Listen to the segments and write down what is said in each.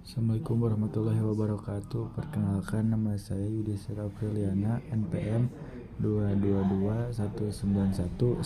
Assalamualaikum warahmatullahi wabarakatuh. Perkenalkan, nama saya Yudhistira Apriliana, NPM 222191157.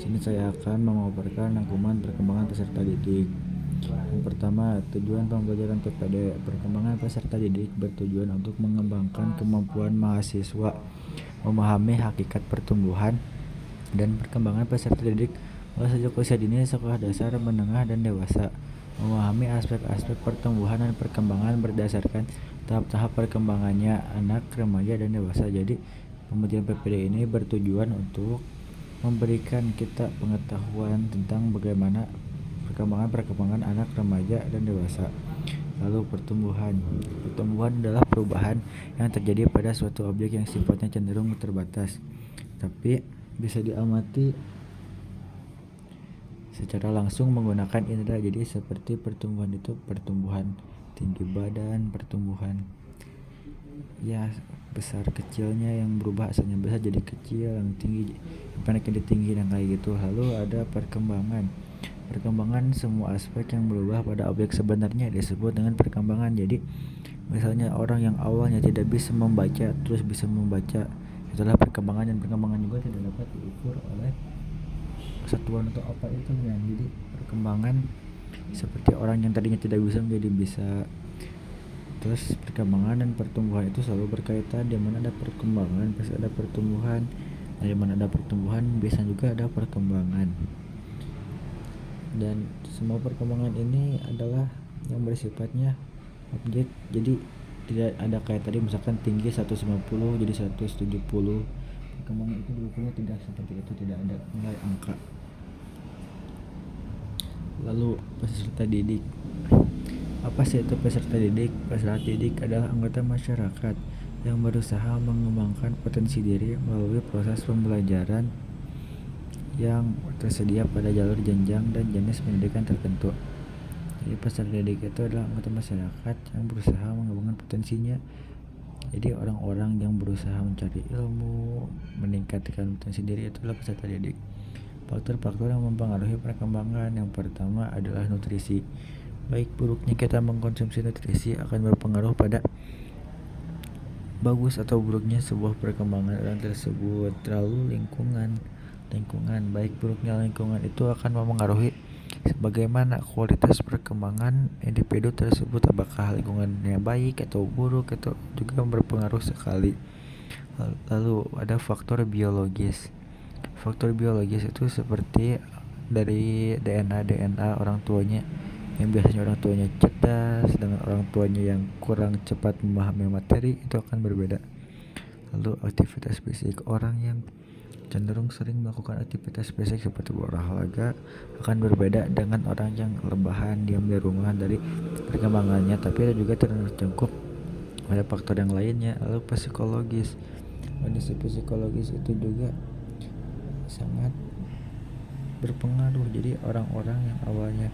Sini saya akan memaparkan rangkuman perkembangan peserta didik. Yang pertama, tujuan pembelajaran TPD. Perkembangan peserta didik bertujuan untuk mengembangkan kemampuan mahasiswa memahami hakikat pertumbuhan dan perkembangan peserta didik mulai sejak usia dini, sekolah dasar, menengah, dan dewasa. Memahami aspek-aspek pertumbuhan dan perkembangan berdasarkan tahap-tahap perkembangannya anak, remaja, dan dewasa. Jadi pembelajaran PPD ini bertujuan untuk memberikan kita pengetahuan tentang bagaimana perkembangan anak, remaja, dan dewasa. Lalu pertumbuhan adalah perubahan yang terjadi pada suatu objek yang sifatnya cenderung terbatas, tapi bisa diamati secara langsung menggunakan indera. Jadi seperti pertumbuhan itu pertumbuhan tinggi badan, pertumbuhan ya besar kecilnya yang berubah, asalnya besar jadi kecil, yang tinggi yang pendek jadi tinggi, dan kayak gitu. Lalu ada perkembangan semua aspek yang berubah pada objek sebenarnya disebut dengan perkembangan. Jadi misalnya orang yang awalnya tidak bisa membaca terus bisa membaca, itulah perkembangan. Dan perkembangan juga tidak dapat diukur oleh satuan atau apa itu ya. Jadi perkembangan seperti orang yang tadinya tidak bisa menjadi bisa. Terus perkembangan dan pertumbuhan itu selalu berkaitan. Di mana ada perkembangan pasti ada pertumbuhan, dan di mana ada pertumbuhan biasanya juga ada perkembangan. Dan semua perkembangan ini adalah yang bersifatnya objek. Jadi tidak ada kayak tadi misalkan tinggi 150 jadi 170. Perkembangan itu diukurnya tidak seperti itu, tidak ada nilai angka. Lalu peserta didik. Apa sih itu peserta didik? Peserta didik adalah anggota masyarakat yang berusaha mengembangkan potensi diri melalui proses pembelajaran yang tersedia pada jalur jenjang dan jenis pendidikan tertentu. Jadi peserta didik itu adalah anggota masyarakat yang berusaha mengembangkan potensinya. Jadi orang-orang yang berusaha mencari ilmu, meningkatkan potensi diri, itulah peserta didik. Faktor-faktor yang mempengaruhi perkembangan. Yang pertama adalah nutrisi. Baik buruknya kita mengkonsumsi nutrisi akan berpengaruh pada bagus atau buruknya sebuah perkembangan orang tersebut. Lalu lingkungan. Baik buruknya lingkungan itu akan mempengaruhi bagaimana kualitas perkembangan individu tersebut. Apakah lingkungannya baik atau buruk, itu juga berpengaruh sekali. Lalu ada faktor biologis. Faktor biologis itu seperti dari DNA orang tuanya, yang biasanya orang tuanya cerdas dengan orang tuanya yang kurang cepat memahami materi, itu akan berbeda. Lalu aktivitas fisik. Orang yang cenderung sering melakukan aktivitas fisik seperti berolahraga akan berbeda dengan orang yang rebahan, diam di rumah dari perkembangannya. Tapi ada juga tercangkup ada faktor yang lainnya. Lalu psikologis. Kondisi psikologis itu juga sangat berpengaruh. Jadi orang-orang yang awalnya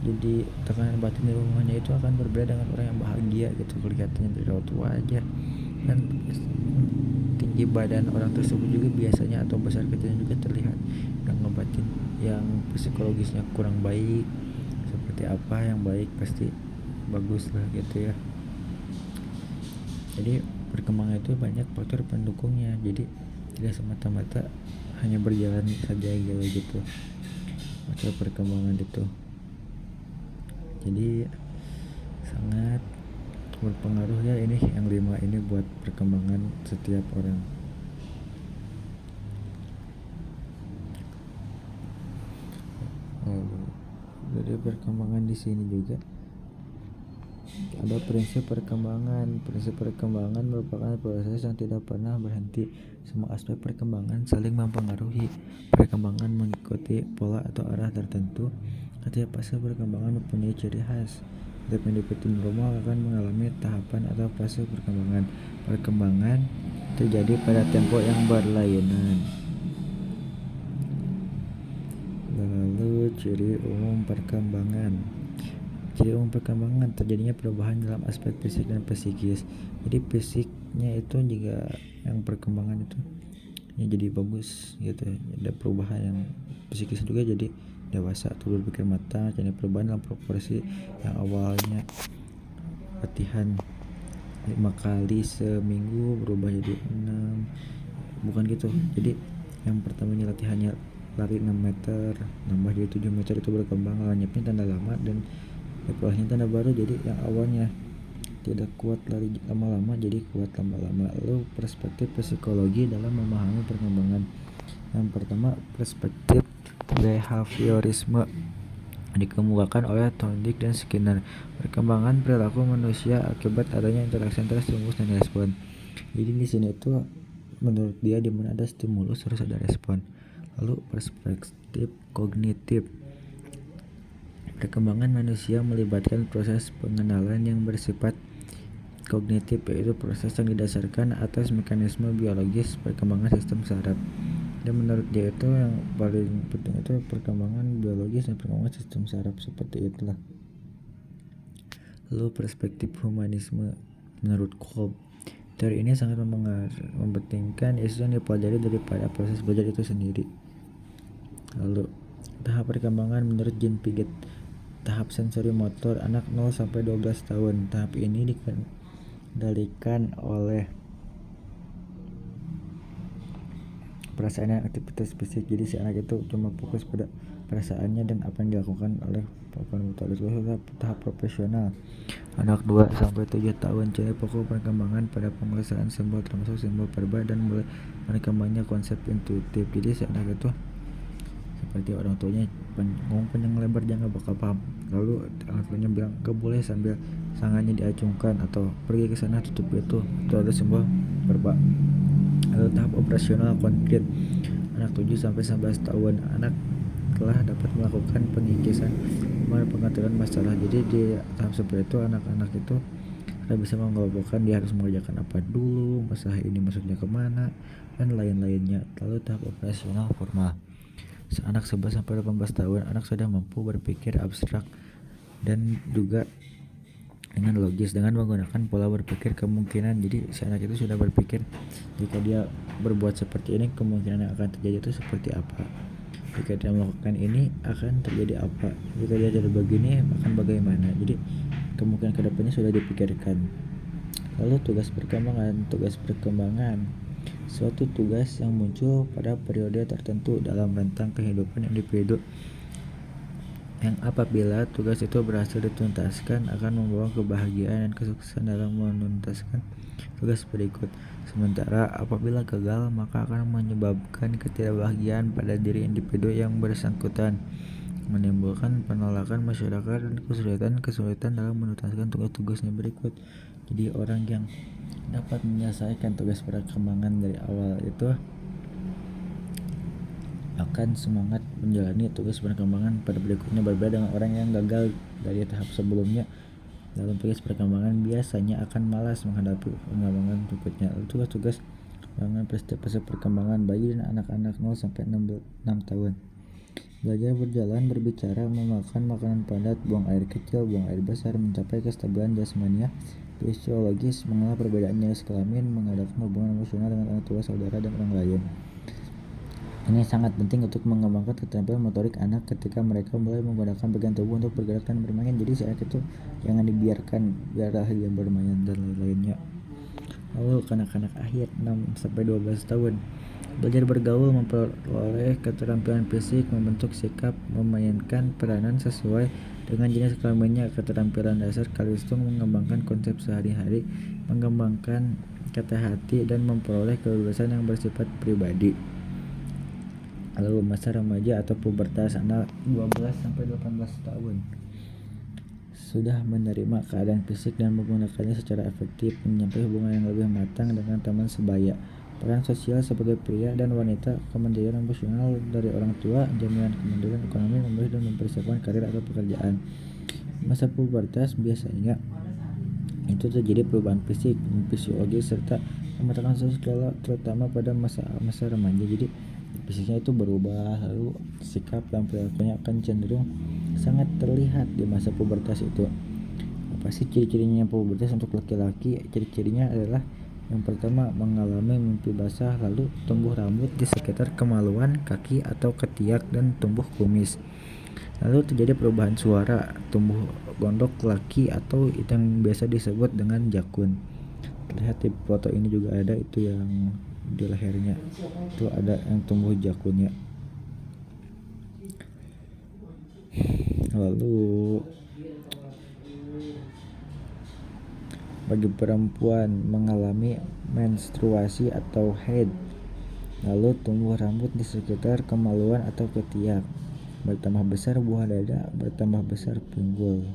jadi tekanan batin di rumahnya itu akan berbeda dengan orang yang bahagia gitu, kelihatannya dari raut wajah dan tinggi badan orang tersebut juga biasanya atau besar kecilnya juga terlihat. Yang ngebatin yang psikologisnya kurang baik, seperti apa yang baik pasti bagus lah gitu ya. Jadi perkembangan itu banyak faktor pendukungnya, jadi tidak semata-mata hanya berjalan saja gitu atau perkembangan itu. Jadi sangat berpengaruh ya ini yang 5 ini buat perkembangan setiap orang. Dari perkembangan di sini juga ada prinsip perkembangan. Prinsip perkembangan merupakan proses yang tidak pernah berhenti. Semua aspek perkembangan saling mempengaruhi. Perkembangan mengikuti pola atau arah tertentu. Setiap fase perkembangan mempunyai ciri khas. Setiap individu normal akan mengalami tahapan atau fase perkembangan. Perkembangan terjadi pada tempo yang berlainan. Lalu ciri umum perkembangan. Ciri umum perkembangan terjadinya perubahan dalam aspek fisik dan psikis. Jadi fisiknya itu juga yang perkembangan itu ya jadi bagus gitu. Ada perubahan yang psikis juga jadi dewasa atau berpikir matang, jadi perubahan dalam proporsi yang awalnya latihan 5 kali seminggu berubah jadi 6, bukan gitu. Jadi yang pertamanya latihannya lari 6 meter nambah jadi 7 meter, itu berkembang, lenyapnya tanda lama dan diperolehnya tanda baru. Jadi yang awalnya tidak kuat lari lama-lama jadi kuat lama-lama. Lalu perspektif psikologi dalam memahami perkembangan. Yang pertama, perspektif behaviorisme dikemukakan oleh Thorndike dan Skinner. Perkembangan perilaku manusia akibat adanya interaksi antara stimulus dan respon. Jadi di sini itu menurut dia di mana ada stimulus harus ada respon. Lalu perspektif kognitif. Perkembangan manusia melibatkan proses pengenalan yang bersifat kognitif, yaitu proses yang didasarkan atas mekanisme biologis perkembangan sistem saraf. Dan menurut dia itu yang paling penting itu perkembangan biologis dan perkembangan sistem saraf, seperti itulah. Lalu perspektif humanisme menurut Kolb, teori ini sangat mementingkan isu yang dipelajari daripada proses belajar itu sendiri. Lalu tahap perkembangan menurut Jean Piaget, tahap sensori motor anak 0-12 tahun. Tahap ini dikendalikan oleh perasaan dan aktivitas fisik. Jadi si anak itu cuma fokus pada perasaannya dan apa yang dilakukan oleh papan motor. Itu tahap profesional anak 2-7 tahun. Jadi pokok perkembangan pada penguasaan simbol termasuk simbol perba dan mulai berkembangnya konsep intuitif. Jadi si anak itu seperti orang tuanya ngomong panjang lebar jangan bakal paham. Lalu orang tuanya bilang gak boleh sambil tangannya diacungkan atau pergi ke sana tutup itu ada simbol perba. Lalu tahap operasional konkret anak 7-11 tahun. Anak telah dapat melakukan pengikisan pengaturan masalah. Jadi di tahap seperti itu anak-anak itu sudah bisa mengelompokkan dia harus mengerjakan apa dulu, masalah ini masuknya kemana dan lain-lainnya. Lalu tahap operasional formal. Anak 11-18 tahun, anak sudah mampu berpikir abstrak dan juga dengan logis dengan menggunakan pola berpikir kemungkinan. Jadi si anak itu sudah berpikir jika dia berbuat seperti ini kemungkinan yang akan terjadi itu seperti apa, jika dia melakukan ini akan terjadi apa, jika dia tidak begini akan bagaimana. Jadi kemungkinan kedepannya sudah dipikirkan. Lalu tugas perkembangan suatu tugas yang muncul pada periode tertentu dalam rentang kehidupan individu yang apabila tugas itu berhasil dituntaskan akan membawa kebahagiaan dan kesuksesan dalam menuntaskan tugas berikut. Sementara apabila gagal maka akan menyebabkan ketidakbahagiaan pada diri individu yang bersangkutan, menimbulkan penolakan masyarakat dan kesulitan dalam menuntaskan tugas-tugasnya berikut. Jadi orang yang dapat menyelesaikan tugas perkembangan dari awal itu akan semangat menjalani tugas perkembangan pada berikutnya, berbeda dengan orang yang gagal dari tahap sebelumnya dalam tugas perkembangan biasanya akan malas menghadapi pengembangan berikutnya. Tugas-tugas proses perkembangan bayi dan anak-anak 0-6 tahun. Belajar berjalan, berbicara, memakan makanan padat, buang air kecil, buang air besar, mencapai kestabilan jasmania, fisiologis, mengenal perbedaan jenis kelamin, mengadakan hubungan emosional dengan orang tua, saudara, dan orang lain. Ini sangat penting untuk mengembangkan keterampilan motorik anak ketika mereka mulai menggunakan bagian tubuh untuk bergerak dan bermain. Jadi si anak itu jangan dibiarkan biarlah dia bermain dan lain-lainnya. Lalu kanak-kanak akhir 6-12 tahun. Belajar bergaul, memperoleh keterampilan fisik, membentuk sikap, memainkan peranan sesuai dengan jenis kelaminnya, keterampilan dasar kalistung, mengembangkan konsep sehari-hari, mengembangkan kata hati, dan memperoleh kebebasan yang bersifat pribadi. Lalu masa remaja atau pubertas anak 12-18 tahun. Sudah menerima keadaan fisik dan menggunakannya secara efektif, menyampai hubungan yang lebih matang dengan teman sebaya, peran sosial sebagai pria dan wanita, kemandirian emosional dari orang tua, jaminan kemandirian ekonomi, memilih dan mempersiapkan karir atau pekerjaan. Masa pubertas biasanya itu terjadi perubahan fisik, fisiologis serta pematangan sosial terutama pada masa remaja. Jadi fisiknya itu berubah, lalu sikap dan perilakunya akan cenderung sangat terlihat di masa pubertas itu. Apa sih ciri-cirinya pubertas untuk laki-laki? Ciri-cirinya adalah yang pertama mengalami mimpi basah, lalu tumbuh rambut di sekitar kemaluan, kaki atau ketiak dan tumbuh kumis. Lalu terjadi perubahan suara, tumbuh gondok laki atau itu yang biasa disebut dengan jakun. Terlihat di foto ini juga ada itu yang di lehernya. Itu ada yang tumbuh jakunnya. Lalu bagi perempuan mengalami menstruasi atau haid, lalu tumbuh rambut di sekitar kemaluan atau ketiak, bertambah besar buah dada, bertambah besar pinggul.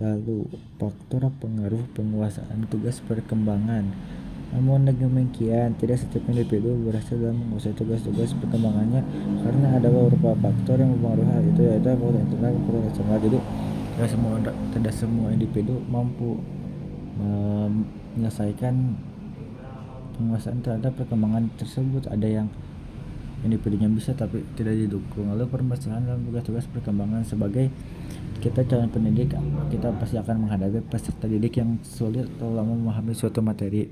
Lalu faktor pengaruh penguasaan tugas perkembangan. Namun demikian, tidak setiap individu berhasil dalam menguasai tugas-tugas perkembangannya karena ada beberapa faktor yang mempengaruhi hal itu, yaitu faktor internal dan faktor eksternal. Jadi tidak semua individu mampu menyelesaikan penguasaan terhadap perkembangan tersebut. Ada yang individunya bisa tapi tidak didukung. Lalu permasalahan dalam tugas-tugas perkembangan. Sebagai kita calon pendidik, kita pasti akan menghadapi peserta didik yang sulit atau lama memahami suatu materi,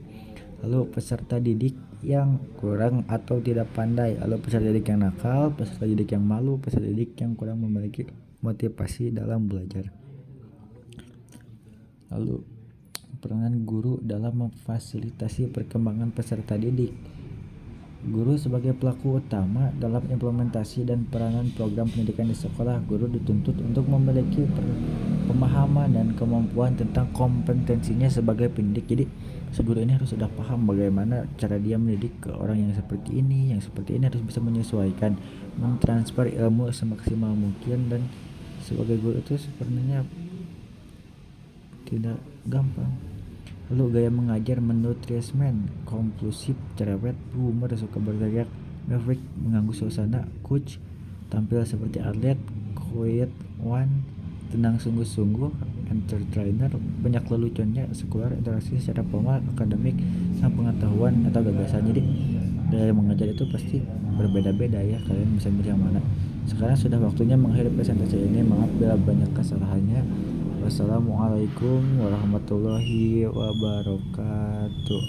lalu peserta didik yang kurang atau tidak pandai, lalu peserta didik yang nakal, peserta didik yang malu, peserta didik yang kurang memiliki motivasi dalam belajar. Lalu peranan guru dalam memfasilitasi perkembangan peserta didik. Guru sebagai pelaku utama dalam implementasi dan peranan program pendidikan di sekolah. Guru dituntut untuk memiliki pemahaman dan kemampuan tentang kompetensinya sebagai pendidik. Jadi si guru ini harus sudah paham bagaimana cara dia mendidik ke orang yang seperti ini, harus bisa menyesuaikan, mentransfer ilmu semaksimal mungkin. Dan sebagai guru itu sebenarnya tidak gampang. Lalu gaya mengajar menurut Triesman, konklusif, cerewet, humor, suka berteriak, ngefreak, mengganggu suasana, coach, tampil seperti atlet, quiet one, tenang sungguh-sungguh, entertainer, banyak leluconnya, sekular, interaksi secara formal, akademik, sang pengetahuan atau gagasan. Jadi gaya mengajar itu pasti berbeda-beda ya, kalian bisa milih yang mana. Sekarang sudah waktunya mengakhiri presentasi ini. Maaf bila banyak kesalahannya. Wassalamualaikum warahmatullahi wabarakatuh.